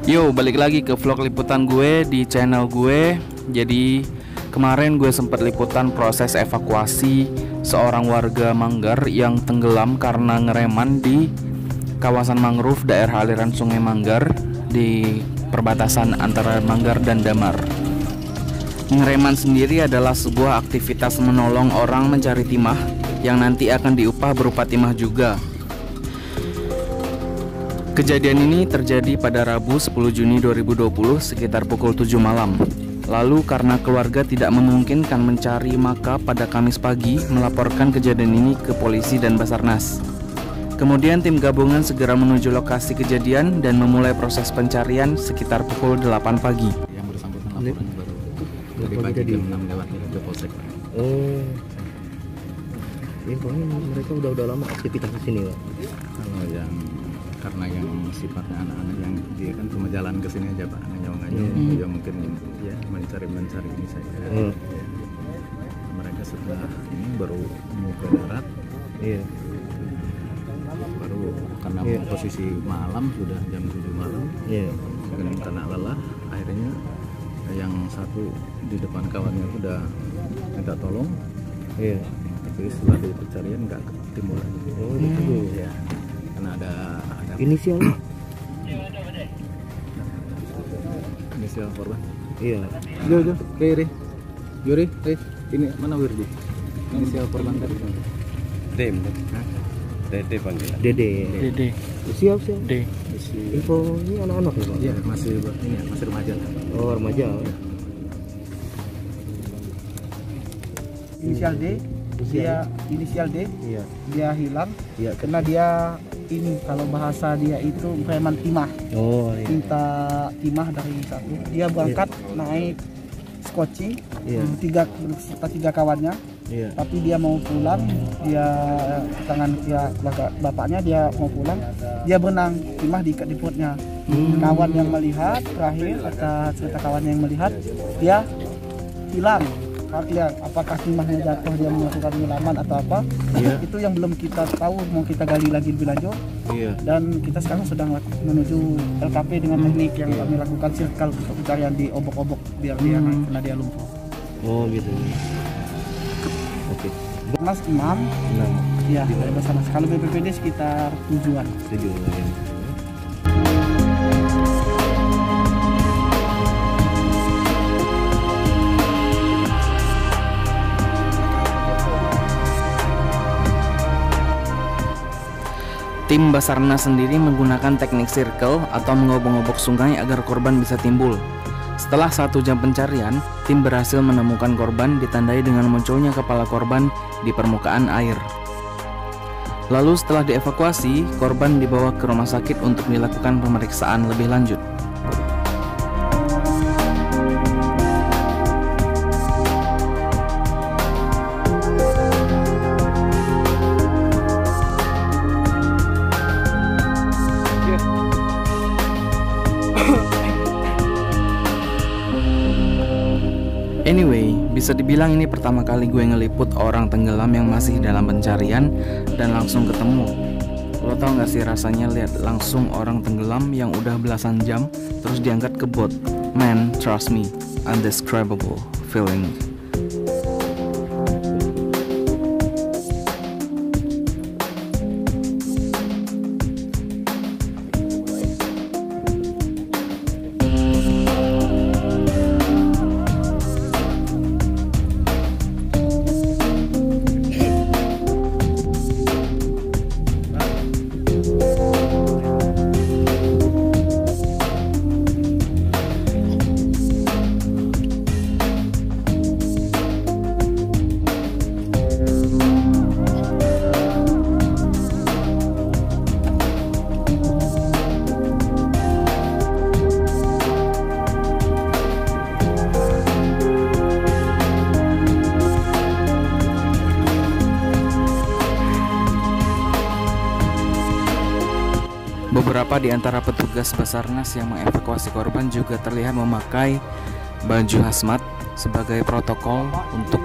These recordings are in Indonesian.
Yo, balik lagi ke vlog liputan gue di channel gue. Jadi kemarin gue sempat liputan proses evakuasi seorang warga Manggar yang tenggelam karena ngereman di kawasan mangrove daerah aliran Sungai Manggar di perbatasan antara Manggar dan Damar. Ngereman sendiri adalah sebuah aktivitas menolong orang mencari timah yang nanti akan diupah berupa timah juga. Kejadian ini terjadi pada Rabu 10 Juni 2020 sekitar pukul 7 malam. Lalu karena keluarga tidak memungkinkan mencari, maka pada Kamis pagi melaporkan kejadian ini ke polisi dan Basarnas. Kemudian tim gabungan segera menuju lokasi kejadian dan memulai proses pencarian sekitar pukul 8 pagi. Yang bersangkutan laporannya baru dari pagi jam 6 lewat ke Polsek. Oh, infonya mereka udah lama aktivitas di sini, Pak. Kalau yang karena yang sifatnya anak-anak yang dia kan cuma jalan ke sini aja, Pak, nganyong-nganyong, ya mungkin ya mencari ini saja. Ya. Mereka setelah ini baru mau ke darat, baru karena posisi malam sudah jam 7 malam, dan karena lelah akhirnya yang satu di depan kawannya udah minta tolong, tapi setelah di pencarian nggak ketemu lagi. Oh, gitu. Ya, karena ada inisial korban. Iya. Yuri, ini mana Wirdi? Inisial korban tadi. Dede panggil. Dede. Siap. D. Info ini anak-anak ya, Pak? Iya, masih remaja. Oh, remaja. Inisial D, dia hilang karena dia ini, kalau bahasa dia itu preman timah. Oh, iya. Minta timah dari satu. Dia berangkat naik skoci, tiga kawannya. Tapi dia mau pulang, dia tangan dia bapaknya, dia mau pulang, dia berenang, timah diikat di perutnya. Kawan yang melihat, terakhir kata cerita kawan yang melihat, dia hilang. Apakah timahnya jatuh, dia melakukan penyelaman atau apa, itu yang belum kita tahu, mau kita gali lagi lebih lanjut. Dan kita sekarang sedang menuju LKP dengan teknik yang kami lakukan circle untuk pencarian di obok-obok biar dia karena dia lumpuh. Oh gitu. Oke. Mas Imam, ya dari Basarnas. Kalau BPPD sekitar 7-an. Tim Basarnas sendiri menggunakan teknik circle atau mengobok-obok sungai agar korban bisa timbul. Setelah 1 jam pencarian, tim berhasil menemukan korban ditandai dengan munculnya kepala korban di permukaan air. Lalu setelah dievakuasi, korban dibawa ke rumah sakit untuk dilakukan pemeriksaan lebih lanjut. Anyway, bisa dibilang ini pertama kali gue ngeliput orang tenggelam yang masih dalam pencarian dan langsung ketemu. Lo tau gak sih rasanya lihat langsung orang tenggelam yang udah belasan jam terus diangkat ke bot? Man, trust me, undescribable feeling. Beberapa di antara petugas Basarnas yang mengevakuasi korban juga terlihat memakai baju hazmat sebagai protokol untuk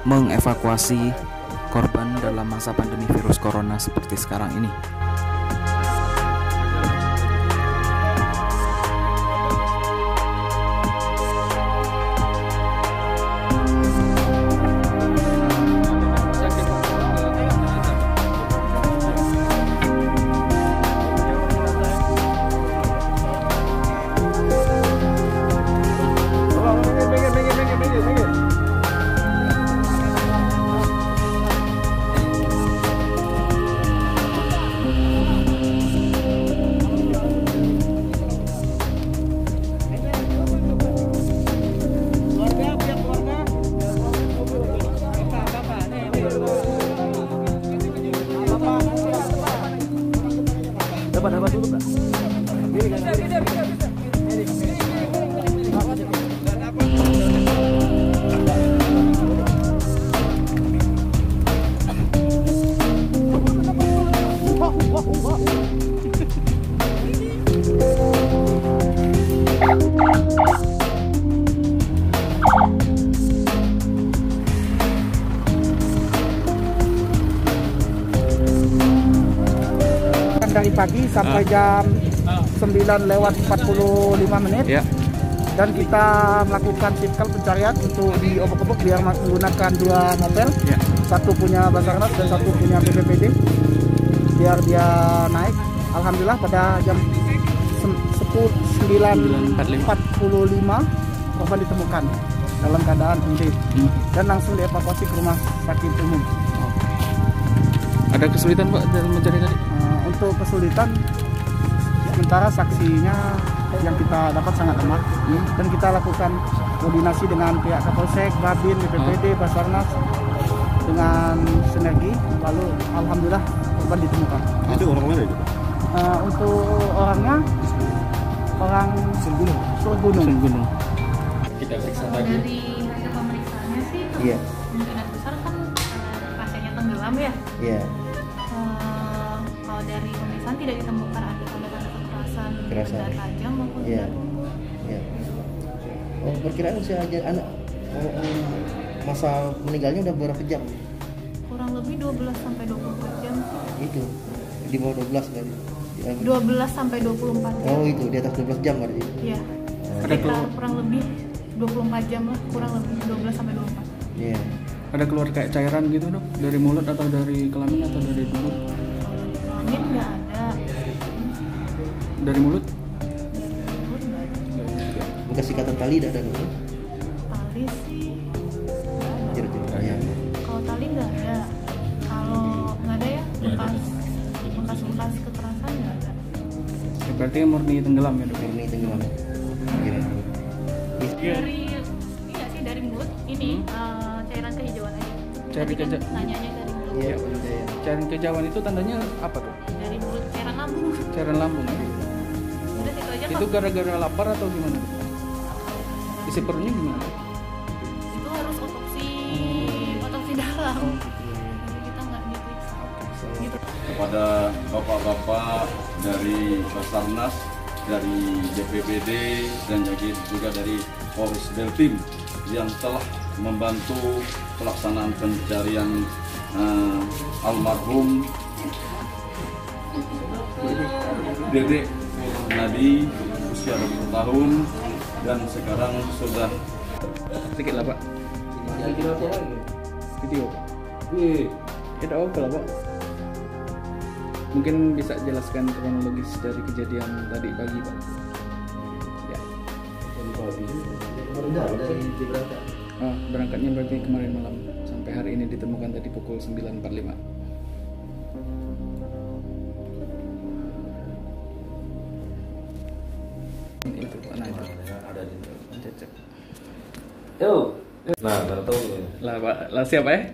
mengevakuasi korban dalam masa pandemi virus corona seperti sekarang ini. Dapat dulu Kak. Dari pagi sampai jam 9:45 Ya. dan kita melakukan sipkal pencarian untuk di Obok-Obok biar menggunakan 2 mobil, Ya. satu punya Basarnas dan satu punya BPPD biar dia naik. Alhamdulillah pada jam 9:45 korban ditemukan dalam keadaan undip dan langsung dievakuasi ke rumah sakit umum. Ada kesulitan Pak dalam mencari tadi? Untuk kesulitan sementara saksinya yang kita dapat sangat lemah dan kita lakukan koordinasi dengan pihak Kapolsek, Babin, BPPD, Basarnas dengan sinergi, lalu alhamdulillah korban ditemukan. Itu orang mana itu? Untuk orangnya orang Surgunung. Kita periksa Kalau dari hasil pemeriksaannya sih kemungkinan besar kan pasiennya tenggelam ya. Iya. Kalau dari pemeriksaan tidak ditemukan ada tanda-tanda kekerasan benda tajam maupun benda tumpul. Iya. Oh, perkiraan usia anak masa meninggalnya udah berapa jam? Kurang lebih 12 sampai 24 jam. Itu di bawah 12 kali. 12 sampai 24 jam. Oh, itu di atas 12 jam berarti. Iya. Sekitar kurang lebih 24 jam lah, kurang lebih 12 sampai 24. Iya. Ada keluar kayak cairan gitu Dok? Dari mulut atau dari kelamin atau dari tubuh? Angin nggak ada. Dari mulut? Dari mulut nggak ada. Bekas ikatan tali ada dulu. Tali sih nggak ada. Kira-kira ya. Kalau tali nggak ada. Kalau nggak ada ya bekas kekerasan nggak ada. Ya, berarti murni tenggelam ya Dok? Ini tenggelam. Kira. Dari mulut ini cairan kehijauan aja. Cairan Tadi kan kehijauan. nanyanya dari mulut. Iya. Cairan kejauhan itu tandanya apa tuh? Dari mulut cairan lambung. Cairan lambung ya? Udah situ aja Itu kok. gara-gara lapar atau gimana? Isi perutnya gimana? Itu harus otopsi dalam. Jadi kita nggak diperiksa. Gitu. Kepada bapak-bapak dari Basarnas, dari BPBD dan juga dari Polres Deltim yang telah membantu pelaksanaan pencarian almarhum Dedek Nadi usia 20 tahun dan sekarang sudah Sedikit lah Pak. Video Pak. Kita oke lah Pak. Mungkin bisa jelaskan kronologis dari kejadian tadi pagi Pak. Ya. Berangkatnya berarti kemarin malam sampai hari ini ditemukan tadi pukul 9.45. Itu Pak. Nah, itu. Cecep. Nah, nggak tahu Lah Pak, lah siapa ya?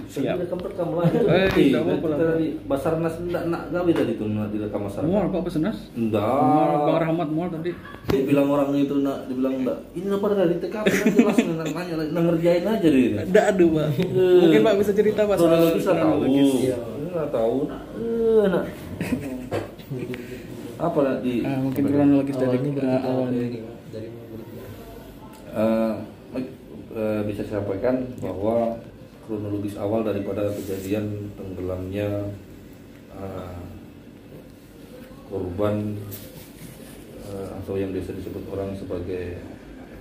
siap. Kamu lah. Tidak apa-apa lah. Dari Basarnas nak gawe tadi tuh nak direkam masyarakat. Mual Pak Basarnas? Enggak. Bang Rahmat mual tadi. Dia bilang orang itu nak dibilang enggak. Ini apa dari TKP kan jelas nanya ngerjain aja deh. Enggak ada Pak. Mungkin Pak bisa cerita Pak soal bisa tahu. Enggak tahu nak. Apa nak di mungkin kronologis dari awal bisa saya sampaikan bahwa kronologis awal daripada kejadian tenggelamnya korban atau yang biasa disebut orang sebagai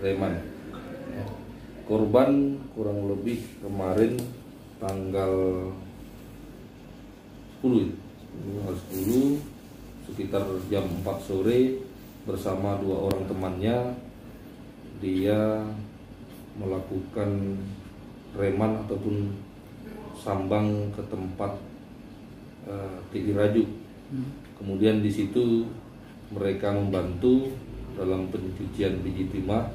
Reman. Korban kurang lebih kemarin tanggal 10 sekitar jam 4 sore bersama 2 orang temannya dia melakukan reman ataupun sambang ke tempat TI Raju. Kemudian di situ mereka membantu dalam pencucian biji timah.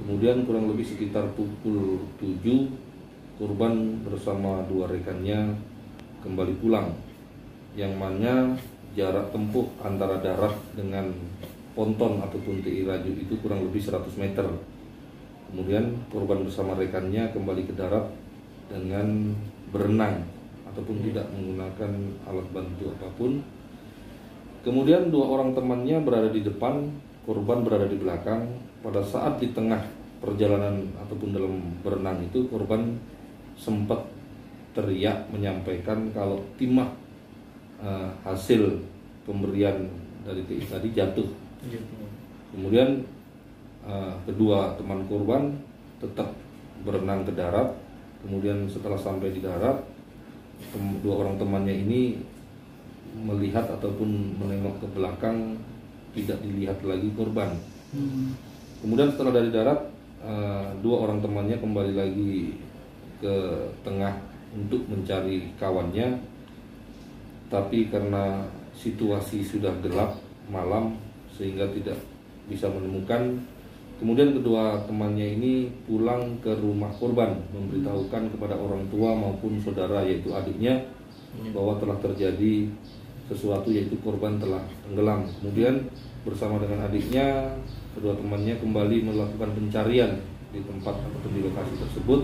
Kemudian kurang lebih sekitar pukul 7 korban bersama 2 rekannya kembali pulang, yang mana jarak tempuh antara darat dengan ponton ataupun TI Raju itu kurang lebih 100 meter. Kemudian korban bersama rekannya kembali ke darat dengan berenang ataupun tidak menggunakan alat bantu apapun. Kemudian 2 orang temannya berada di depan, korban berada di belakang. Pada saat di tengah perjalanan ataupun dalam berenang itu, korban sempat teriak menyampaikan kalau timah hasil pemberian dari TI tadi jatuh. Kemudian kedua teman korban tetap berenang ke darat. Kemudian setelah sampai di darat, 2 orang temannya ini melihat ataupun menengok ke belakang, tidak dilihat lagi korban. Kemudian setelah dari darat, 2 orang temannya kembali lagi ke tengah untuk mencari kawannya, tapi karena situasi sudah gelap malam sehingga tidak bisa menemukan. Kemudian kedua temannya ini pulang ke rumah korban, memberitahukan kepada orang tua maupun saudara, yaitu adiknya, bahwa telah terjadi sesuatu, yaitu korban telah tenggelam. Kemudian bersama dengan adiknya, kedua temannya kembali melakukan pencarian di tempat atau di lokasi tersebut.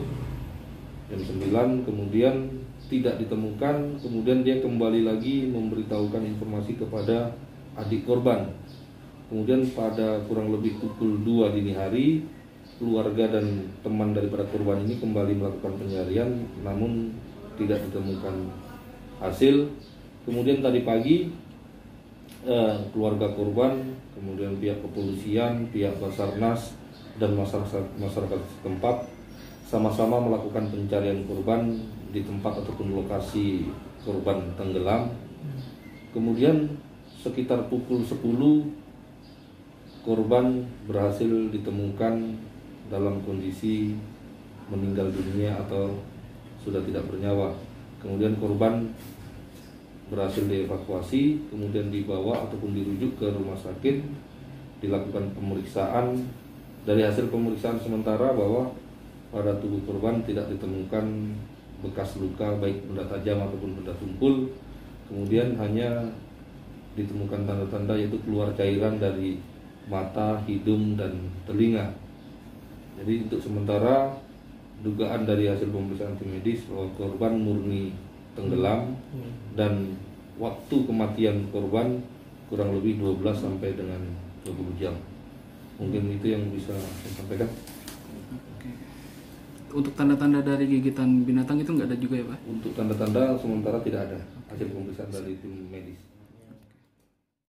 Jam 9 kemudian tidak ditemukan. Kemudian dia kembali lagi memberitahukan informasi kepada adik korban. Kemudian pada kurang lebih pukul 2 dini hari, keluarga dan teman daripada korban ini kembali melakukan pencarian, namun tidak ditemukan hasil. Kemudian tadi pagi keluarga korban, kemudian pihak kepolisian, pihak Basarnas dan masyarakat setempat sama-sama melakukan pencarian korban di tempat ataupun lokasi korban tenggelam. Kemudian sekitar pukul 10 korban berhasil ditemukan dalam kondisi meninggal dunia atau sudah tidak bernyawa. Kemudian korban berhasil dievakuasi, kemudian dibawa ataupun dirujuk ke rumah sakit, dilakukan pemeriksaan. Dari hasil pemeriksaan sementara bahwa pada tubuh korban tidak ditemukan bekas luka baik benda tajam ataupun benda tumpul. Kemudian hanya ditemukan tanda-tanda yaitu keluar cairan dari mata, hidung, dan telinga. Jadi untuk sementara dugaan dari hasil pemeriksaan tim medis bahwa korban murni tenggelam dan waktu kematian korban kurang lebih 12 sampai dengan 20 jam. Mungkin itu yang bisa saya sampaikan. Untuk tanda-tanda dari gigitan binatang itu nggak ada juga ya Pak? Untuk tanda-tanda sementara tidak ada hasil pemeriksaan dari tim medis.